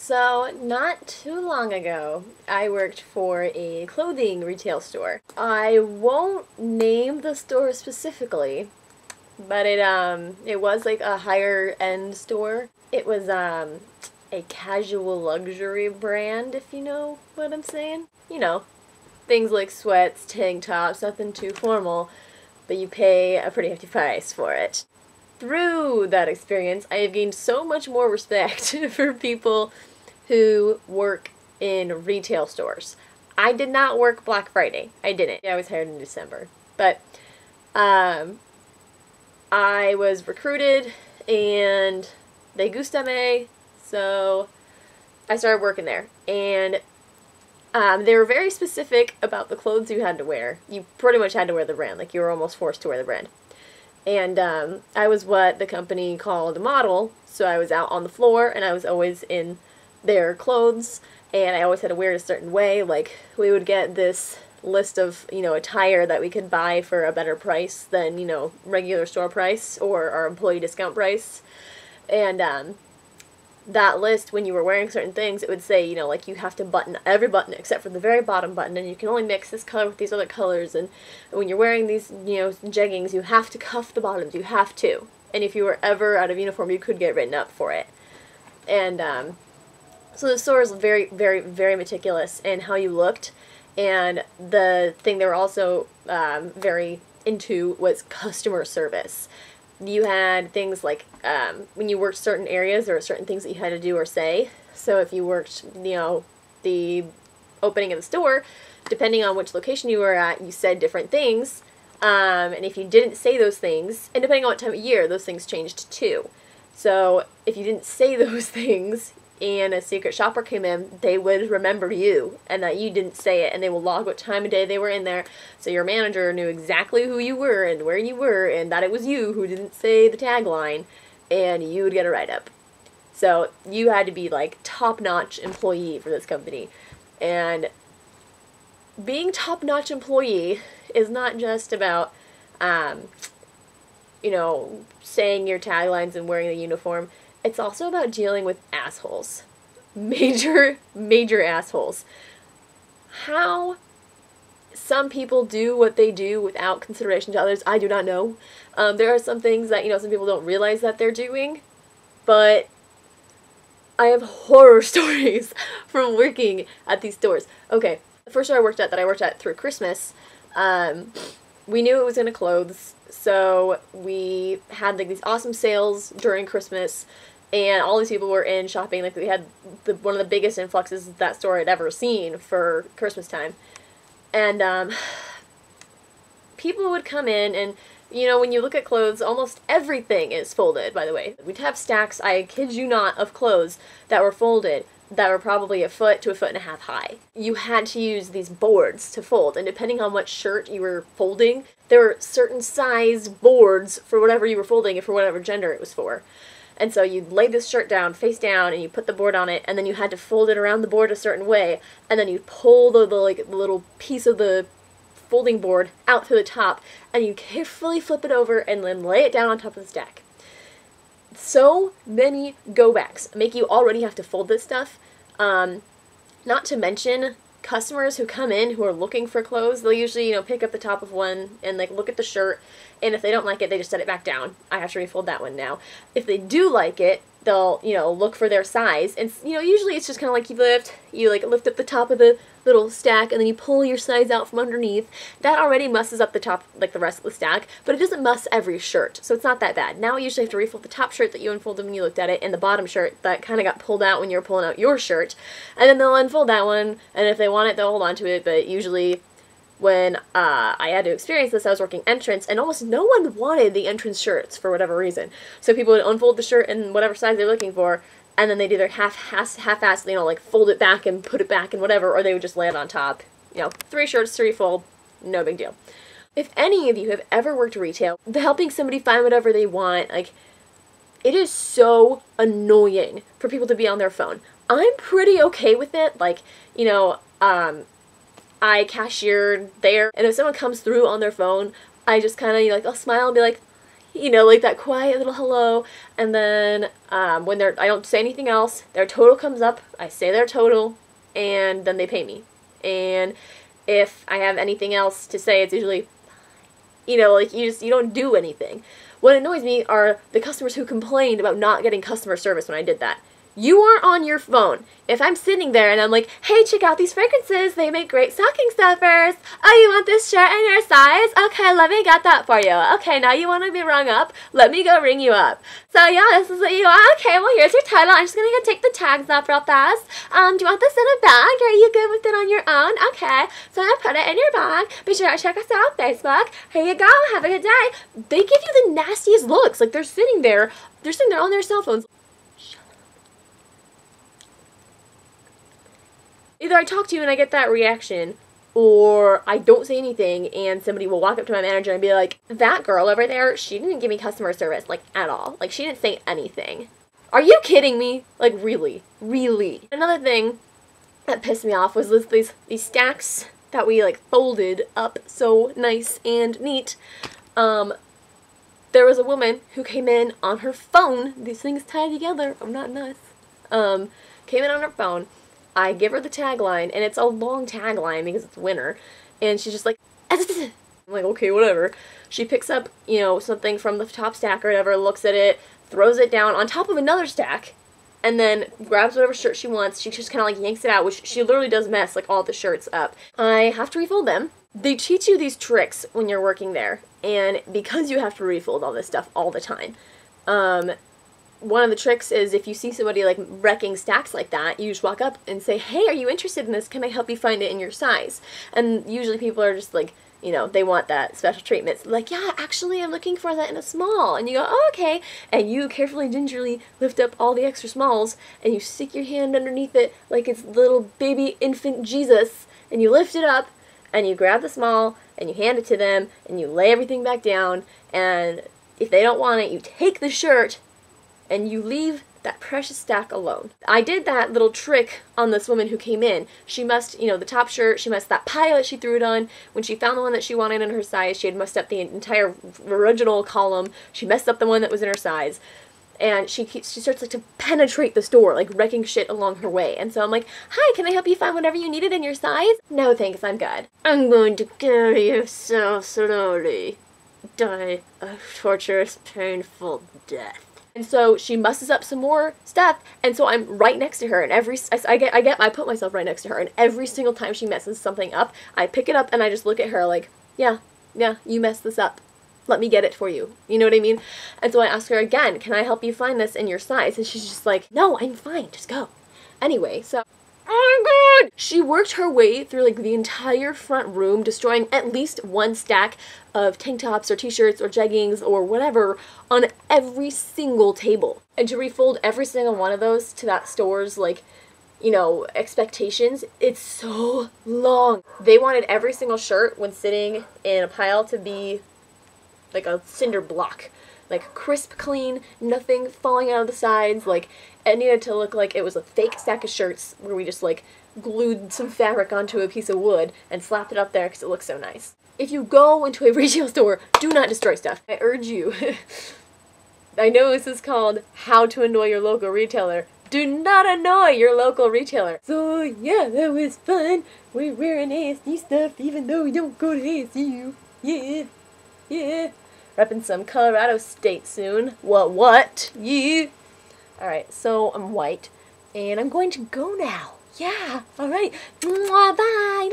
So, not too long ago, I worked for a clothing retail store. I won't name the store specifically, but it was like a higher end store. It was a casual luxury brand, if you know what I'm saying. You know, things like sweats, tank tops, nothing too formal, but you pay a pretty hefty price for it. Through that experience, I have gained so much more respect for people who work in retail stores. I did not work Black Friday. I didn't. I was hired in December. But I was recruited and they gusted me, so I started working there. And they were very specific about the clothes you had to wear. You pretty much had to wear the brand. Like, you were almost forced to wear the brand. And I was what the company called a model, so I was out on the floor, and I was always in their clothes, and I always had to wear it a certain way. Like, we would get this list of, attire that we could buy for a better price than, regular store price or our employee discount price. And that list, when you were wearing certain things, it would say, like, you have to button every button except for the very bottom button, and you can only mix this color with these other colors, and when you're wearing these, jeggings, you have to cuff the bottoms, you have to. And if you were ever out of uniform, you could get written up for it. And, so the store is very, very, very meticulous in how you looked, and the thing they were also very into was customer service. You had things like, when you worked certain areas, there were certain things that you had to do or say. So if you worked, the opening of the store, depending on which location you were at, you said different things. And if you didn't say those things, and depending on what time of year, those things changed too. So if you didn't say those things, and a secret shopper came in, they would remember you, and that you didn't say it, and they will log what time of day they were in there, so your manager knew exactly who you were, and where you were, and that it was you who didn't say the tagline, and you would get a write-up. So you had to be, like, top-notch employee for this company, and being top-notch employee is not just about, saying your taglines and wearing the uniform. It's also about dealing with assholes. Major, major assholes. How some people do what they do without consideration to others, I do not know. There are some things that, some people don't realize that they're doing, but I have horror stories from working at these stores. Okay, the first store I worked at through Christmas, we knew it was going to close, so we had like these awesome sales during Christmas. And all these people were in shopping. Like, we had one of the biggest influxes that store had ever seen for Christmas time. And people would come in, and, when you look at clothes, almost everything is folded, by the way. We'd have stacks, I kid you not, of clothes that were folded that were probably a foot to a foot and a half high. You had to use these boards to fold, and depending on what shirt you were folding, there were certain size boards for whatever you were folding and for whatever gender it was for. And so you'd lay this shirt down, face down, and you put the board on it, and then you had to fold it around the board a certain way, and then you'd pull the little piece of the folding board out to the top, and you carefully flip it over and then lay it down on top of the stack. So many go-backs make you already have to fold this stuff. Not to mention customers who come in who are looking for clothes. They'll usually, pick up the top of one and, like, look at the shirt, and if they don't like it, they just set it back down. I have to refold that one now. If they do like it, they'll, look for their size, and, usually it's just kind of like you lift up the top of the little stack, and then you pull your size out from underneath. That already musses up the top, like the rest of the stack, but it doesn't muss every shirt, so it's not that bad. Now you usually have to refold the top shirt that you unfolded when you looked at it, and the bottom shirt that kind of got pulled out when you were pulling out your shirt, and then they'll unfold that one, and if they want it, they'll hold on to it, but usually when I had to experience this, I was working entrance, and almost no one wanted the entrance shirts for whatever reason. So people would unfold the shirt in whatever size they're looking for, and then they'd either half-ass, like fold it back and put it back and whatever, or they would just lay it on top. 3 shirts to refold, no big deal. If any of you have ever worked retail, helping somebody find whatever they want, like, it is so annoying for people to be on their phone. I'm pretty okay with it, like, I cashiered there, and if someone comes through on their phone, I just kind of, I'll smile and be like, you know, like that quiet little hello. And then when I don't say anything else, their total comes up, I say their total, and then they pay me. And if I have anything else to say, it's usually, you know, like you don't do anything. What annoys me are the customers who complained about not getting customer service when I did that. You are on your phone. If I'm sitting there and I'm like, hey, check out these fragrances, they make great stocking stuffers. Oh, you want this shirt in your size? Okay, let me get that for you. Okay, now you want to be rung up? Let me go ring you up. So yeah, this is what you want. Okay, well here's your title. I'm just gonna go take the tags off real fast. Do you want this in a bag? Are you good with it on your own? Okay, so I'm gonna put it in your bag. Be sure to check us out on Facebook. Here you go, have a good day. They give you the nastiest looks. Like they're sitting there on their cell phones. Either I talk to you and I get that reaction, or I don't say anything and somebody will walk up to my manager and be like, that girl over there, she didn't give me customer service, like, at all. Like, she didn't say anything. Are you kidding me? Like, really? Really? Another thing that pissed me off was these stacks that we, like, folded up so nice and neat. There was a woman who came in on her phone, these things tied together, I'm not nuts, came in on her phone. I give her the tagline, and it's a long tagline because it's winter, and she's just like, I'm like, okay, whatever. She picks up, you know, something from the top stack or whatever, looks at it, throws it down on top of another stack, and then grabs whatever shirt she wants. She just kind of like yanks it out, which she literally does mess like all the shirts up. I have to refold them. They teach you these tricks when you're working there, and because you have to refold all this stuff all the time, one of the tricks is if you see somebody like wrecking stacks like that, you just walk up and say, hey, are you interested in this? Can I help you find it in your size? And usually people are just like, you know, they want that special treatment. So like, yeah, actually I'm looking for that in a small. And you go, oh, okay. And you carefully, gingerly lift up all the extra smalls and you stick your hand underneath it like it's little baby infant Jesus. And you lift it up and you grab the small and you hand it to them and you lay everything back down. And if they don't want it, you take the shirt and you leave that precious stack alone. I did that little trick on this woman who came in. She must, you know, the top shirt, she messed that pile that she threw it on. When she found the one that she wanted in her size, she had messed up the entire original column. She messed up the one that was in her size. And she starts like to penetrate the store, like wrecking shit along her way. And so I'm like, hi, can I help you find whatever you needed in your size? No thanks, I'm good. I'm going to carry you so slowly. Die a torturous, painful death. And so she musses up some more stuff, and so I'm right next to her, and I put myself right next to her, and every single time she messes something up, I pick it up and I just look at her like, yeah, you messed this up. Let me get it for you. You know what I mean? And so I ask her again, can I help you find this in your size? And she's just like, no, I'm fine, just go. Anyway, so, oh my god! She worked her way through like the entire front room, destroying at least one stack of tank tops or t-shirts or jeggings or whatever on every single table. And to refold every single one of those to that store's, like, you know, expectations, it's so long. They wanted every single shirt when sitting in a pile to be like a cinder block. Like crisp clean, nothing falling out of the sides, like it needed to look like it was a fake stack of shirts where we just like glued some fabric onto a piece of wood and slapped it up there because it looks so nice. If you go into a retail store, do not destroy stuff. I urge you. I know this is called How to Annoy Your Local Retailer. Do not annoy your local retailer. So yeah, that was fun. We're wearing ASU stuff even though we don't go to ASU. Yeah. Repping some Colorado State soon. What? Yeah. Alright, so I'm white. And I'm going to go now. Yeah, alright. Bye.